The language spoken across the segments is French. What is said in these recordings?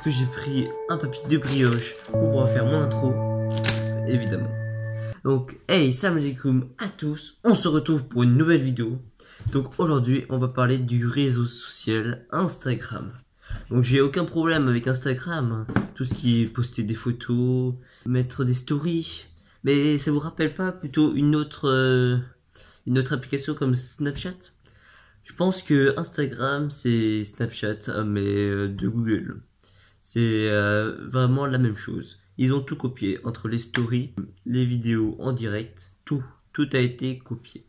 que j'ai pris un papier de brioche pour pouvoir faire mon intro, évidemment. Donc, hey, salam alaikum à tous, on se retrouve pour une nouvelle vidéo. Donc aujourd'hui, on va parler du réseau social Instagram. Donc j'ai aucun problème avec Instagram, tout ce qui est poster des photos, mettre des stories. Mais ça vous rappelle pas plutôt une autre application comme Snapchat? Je pense que Instagram c'est Snapchat mais de Google. C'est vraiment la même chose. Ils ont tout copié entre les stories, les vidéos en direct, tout a été copié.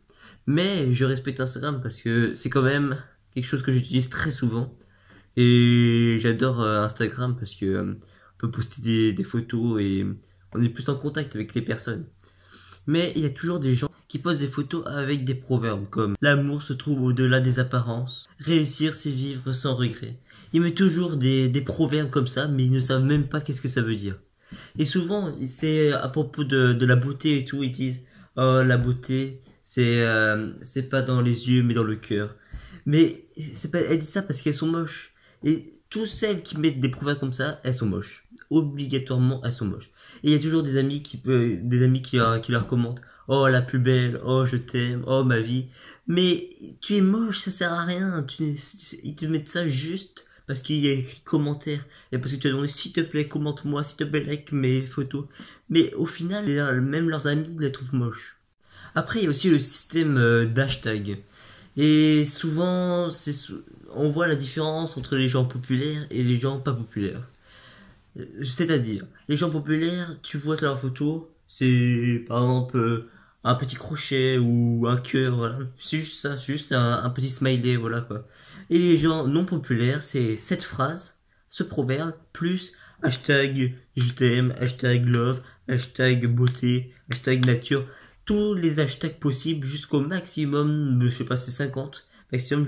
Mais je respecte Instagram parce que c'est quand même quelque chose que j'utilise très souvent. Et j'adore Instagram parce que on peut poster des photos et on est plus en contact avec les personnes. Mais il y a toujours des gens qui postent des photos avec des proverbes comme l'amour se trouve au-delà des apparences, réussir c'est vivre sans regret. Ils mettent toujours des proverbes comme ça, mais ils ne savent même pas qu'est-ce que ça veut dire. Et souvent, c'est à propos de la beauté et tout, ils disent oh la beauté c'est pas dans les yeux mais dans le cœur. Mais c'est pas, elles disent ça parce qu'elles sont moches. Et toutes celles qui mettent des proverbs comme ça, elles sont moches. Obligatoirement, elles sont moches. Et il y a toujours des amis qui leur commentent oh la plus belle, oh je t'aime, oh ma vie. Mais tu es moche, ça sert à rien. Ils te mettent ça juste parce qu'il y a écrit commentaire et parce que tu as demandé s'il te plaît commente-moi, s'il te plaît like mes photos. Mais au final, même leurs amis les trouvent moches. Après, il y a aussi le système d'hashtag. Et souvent, on voit la différence entre les gens populaires et les gens pas populaires. C'est-à-dire, les gens populaires, tu vois leur photo, c'est par exemple un petit crochet ou un cœur, voilà. C'est juste ça, c'est juste un petit smiley, voilà quoi. Et les gens non populaires, c'est cette phrase, ce proverbe, plus hashtag je t'aime, hashtag love, hashtag beauté, hashtag nature. Tous les hashtags possibles jusqu'au maximum, je sais pas, c'est 50 maximum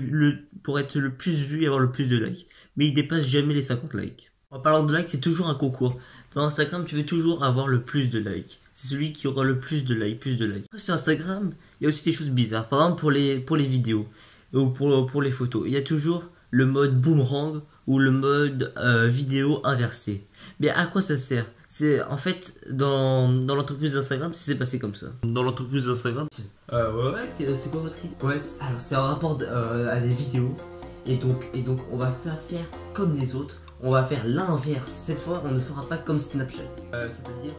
pour être le plus vu et avoir le plus de likes. Mais il dépasse jamais les 50 likes. En parlant de likes, c'est toujours un concours. Dans Instagram, tu veux toujours avoir le plus de likes. C'est celui qui aura le plus de likes, Sur Instagram, il y a aussi des choses bizarres. Par exemple, pour les vidéos ou pour les photos, il y a toujours le mode boomerang ou le mode vidéo inversé. Mais à quoi ça sert? C'est en fait dans l'entreprise d'Instagram, c'est passé comme ça. Dans l'entreprise d'Instagram, ouais, c'est quoi votre idée? Ouais, alors c'est un rapport à des vidéos et donc on va faire comme les autres. On va faire l'inverse. Cette fois, on ne fera pas comme Snapchat. C'est-à-dire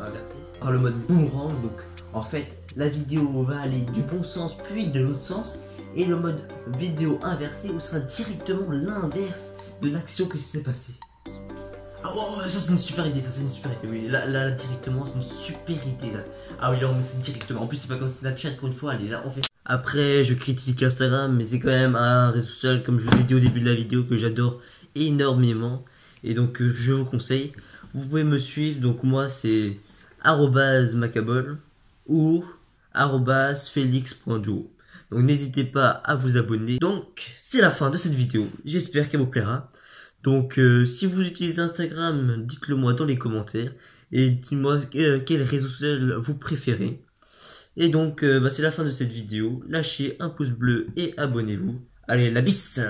inversé. Par le mode boomerang, donc en fait, la vidéo va aller du bon sens puis de l'autre sens. Et le mode vidéo inversé où sera directement l'inverse de l'action que s'est passée. Ah ouais, ça c'est une super idée, oui, là directement c'est une super idée là. Ah oui là on met ça directement, en plus c'est pas comme Snapchat pour une fois, allez là on fait. Après je critique Instagram mais c'est quand même un réseau social comme je vous l'ai dit au début de la vidéo que j'adore énormément. Et donc je vous conseille, vous pouvez me suivre, donc moi c'est @macabol ou @felix.duo. Donc n'hésitez pas à vous abonner. Donc c'est la fin de cette vidéo, j'espère qu'elle vous plaira. Donc si vous utilisez Instagram, dites-le moi dans les commentaires. Et dites-moi quel réseau social vous préférez. Et donc c'est la fin de cette vidéo. Lâchez un pouce bleu et abonnez-vous. Allez, la bise!